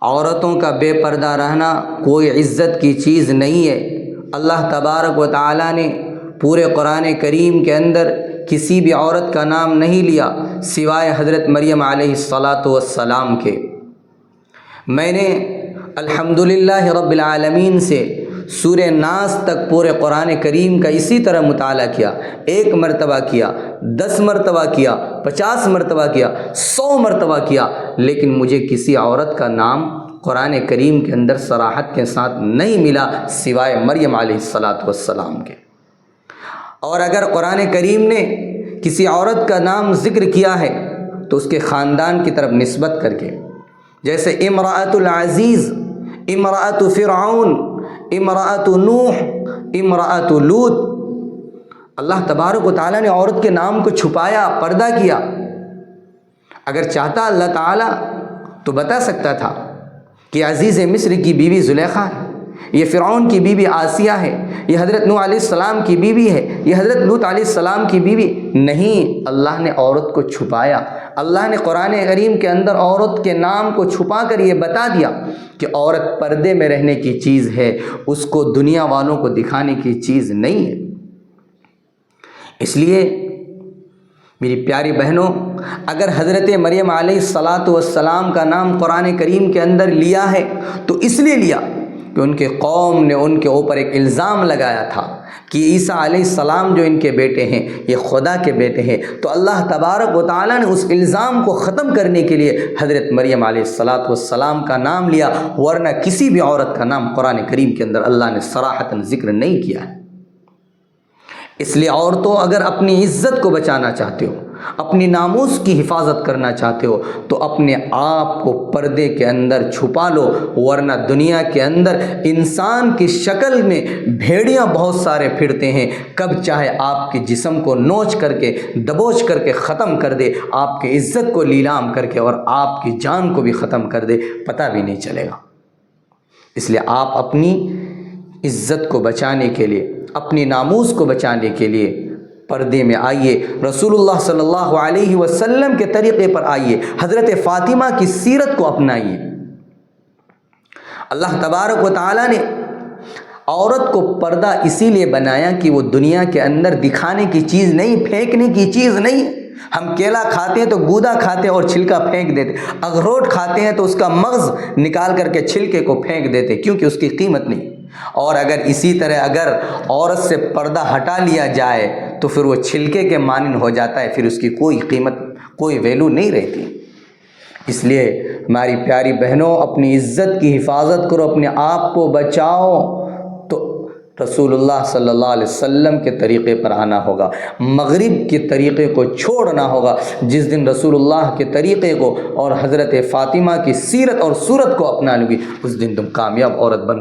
عورتوں کا بے پردہ رہنا کوئی عزت کی چیز نہیں ہے۔ اللہ تبارک و تعالیٰ نے پورے قرآن کریم کے اندر کسی بھی عورت کا نام نہیں لیا سوائے حضرت مریم علیہ السلام کے۔ میں نے الحمدللہ رب العالمین سے سورہ ناس تک پورے قرآن کریم کا اسی طرح مطالعہ کیا، 1 مرتبہ کیا، 10 مرتبہ کیا، 50 مرتبہ کیا، 100 مرتبہ کیا، لیکن مجھے کسی عورت کا نام قرآن کریم کے اندر صراحت کے ساتھ نہیں ملا سوائے مریم علیہ السلام کے۔ اور اگر قرآن کریم نے کسی عورت کا نام ذکر کیا ہے تو اس کے خاندان کی طرف نسبت کر کے، جیسے امرأۃ العزیز، امرأۃ فرعون، امرأۃ نوح، امرأۃ لوط، اللہ تبارک و تعالیٰ نے عورت کے نام کو چھپایا، پردہ کیا۔ اگر چاہتا اللہ تعالیٰ تو بتا سکتا تھا کہ عزیز مصر کی بیوی زلیخا ہے، یہ فرعون کی بیوی آسیہ ہے، یہ حضرت نوح علیہ السلام کی بیوی ہے، یہ حضرت لوط علیہ السلام کی بیوی نہیں۔ اللہ نے عورت کو چھپایا۔ اللہ نے قرآن کریم کے اندر عورت کے نام کو چھپا کر یہ بتا دیا کہ عورت پردے میں رہنے کی چیز ہے، اس کو دنیا والوں کو دکھانے کی چیز نہیں ہے۔ اس لیے میری پیاری بہنوں، اگر حضرت مریم علیہ السلام کا نام قرآن کریم کے اندر لیا ہے تو اس لیے لیا کہ ان کے قوم نے ان کے اوپر ایک الزام لگایا تھا کہ عیسیٰ علیہ السلام جو ان کے بیٹے ہیں یہ خدا کے بیٹے ہیں، تو اللہ تبارک و تعالیٰ نے اس الزام کو ختم کرنے کے لیے حضرت مریم علیہ السلام کا نام لیا، ورنہ کسی بھی عورت کا نام قرآن کریم کے اندر اللہ نے صراحتاً ذکر نہیں کیا ہے۔ اس لیے عورتوں، اگر اپنی عزت کو بچانا چاہتے ہو، اپنی ناموس کی حفاظت کرنا چاہتے ہو تو اپنے آپ کو پردے کے اندر چھپا لو، ورنہ دنیا کے اندر انسان کی شکل میں بھیڑیاں بہت سارے پھرتے ہیں، کب چاہے آپ کے جسم کو نوچ کر کے، دبوچ کر کے ختم کر دے، آپ کی عزت کو لیلام کر کے اور آپ کی جان کو بھی ختم کر دے، پتہ بھی نہیں چلے گا۔ اس لیے آپ اپنی عزت کو بچانے کے لیے، اپنی ناموس کو بچانے کے لیے پردے میں آئیے، رسول اللہ صلی اللہ علیہ وسلم کے طریقے پر آئیے، حضرت فاطمہ کی سیرت کو اپنائیے۔ اللہ تبارک و تعالیٰ نے عورت کو پردہ اسی لیے بنایا کہ وہ دنیا کے اندر دکھانے کی چیز نہیں، پھینکنے کی چیز نہیں۔ ہم کیلا کھاتے ہیں تو گودا کھاتے ہیں اور چھلکا پھینک دیتے، اخروٹ کھاتے ہیں تو اس کا مغز نکال کر کے چھلکے کو پھینک دیتے، کیونکہ اس کی قیمت نہیں۔ اور اگر اسی طرح اگر عورت سے پردہ ہٹا لیا جائے تو پھر وہ چھلکے کے مانند ہو جاتا ہے، پھر اس کی کوئی قیمت، کوئی ویلو نہیں رہتی۔ اس لیے ہماری پیاری بہنوں، اپنی عزت کی حفاظت کرو، اپنے آپ کو بچاؤ، تو رسول اللہ صلی اللہ علیہ وسلم کے طریقے پر آنا ہوگا، مغرب کے طریقے کو چھوڑنا ہوگا۔ جس دن رسول اللہ کے طریقے کو اور حضرت فاطمہ کی سیرت اور صورت کو اپنا لوگی، اس دن تم کامیاب عورت بن